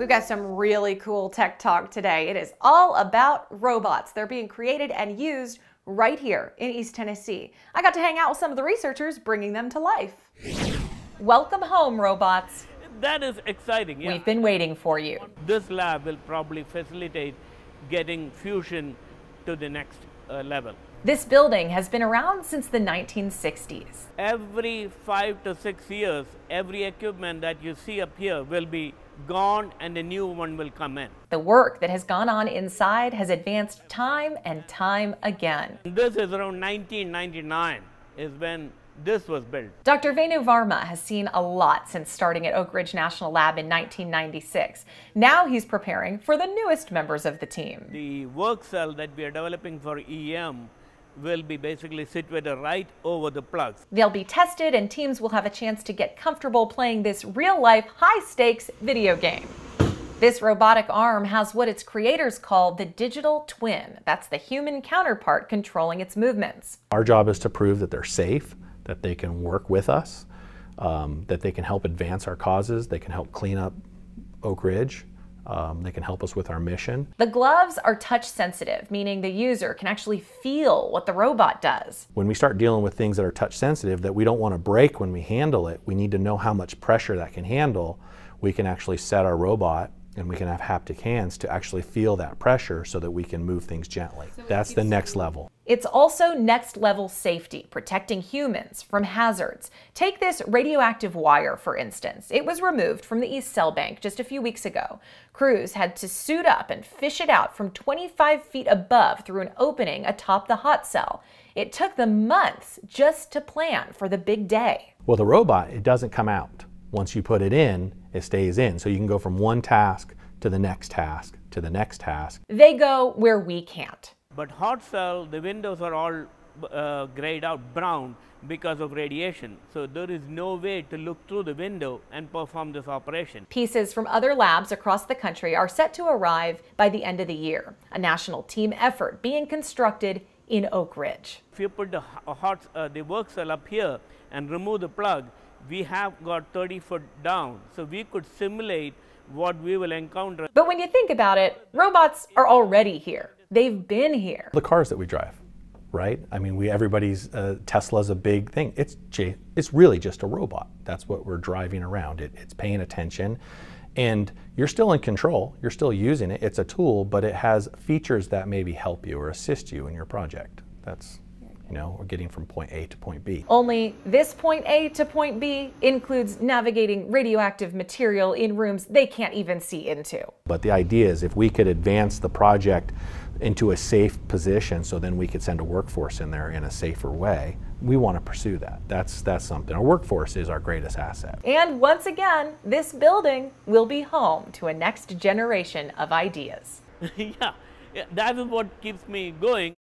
We've got some really cool tech talk today. It is all about robots. They're being created and used right here in East Tennessee. I got to hang out with some of the researchers bringing them to life. Welcome home, robots. That is exciting. Yeah. We've been waiting for you. This lab will probably facilitate getting fusion to the next level. This building has been around since the 1960s. Every 5 to 6 years, every equipment that you see up here will be gone and a new one will come in. The work that has gone on inside has advanced time and time again. This is around 1999 is when this was built. Dr. Venu Varma has seen a lot since starting at Oak Ridge National Lab in 1996. Now he's preparing for the newest members of the team. The work cell that we are developing for EM will be basically situated right over the plugs. They'll be tested and teams will have a chance to get comfortable playing this real-life, high-stakes video game. This robotic arm has what its creators call the digital twin. That's the human counterpart controlling its movements. Our job is to prove that they're safe, that they can work with us, that they can help advance our causes, they can help clean up Oak Ridge. They can help us with our mission. The gloves are touch sensitive, meaning the user can actually feel what the robot does. When we start dealing with things that are touch sensitive that we don't want to break when we handle it, we need to know how much pressure that can handle. We can actually set our robot and we can have haptic hands to actually feel that pressure so that we can move things gently. That's the next level. It's also next level safety, protecting humans from hazards. Take this radioactive wire, for instance. It was removed from the East Cell Bank just a few weeks ago. Crews had to suit up and fish it out from 25 feet above through an opening atop the hot cell. It took them months just to plan for the big day. Well, the robot, it doesn't come out. Once you put it in, it stays in. So you can go from one task to the next task to the next task. They go where we can't. But hot cell, the windows are all grayed out brown because of radiation. So there is no way to look through the window and perform this operation. Pieces from other labs across the country are set to arrive by the end of the year. A national team effort being constructed in Oak Ridge. If you put the work cell up here and remove the plug, we have got 30 foot down, so we could simulate what we will encounter. But when you think about it, robots are already here. They've been here. The cars that we drive, right? I mean, everybody's, Tesla's a big thing. It's really just a robot. That's what we're driving around. It's paying attention and you're still in control. You're still using it. It's a tool, but it has features that maybe help you or assist you in your project. That's, we're getting from point A to point B. Only this point A to point B includes navigating radioactive material in rooms they can't even see into. But the idea is if we could advance the project into a safe position so then we could send a workforce in there in a safer way, we want to pursue that. That's something. Our workforce is our greatest asset. And once again, this building will be home to a next generation of ideas. Yeah, that is what keeps me going.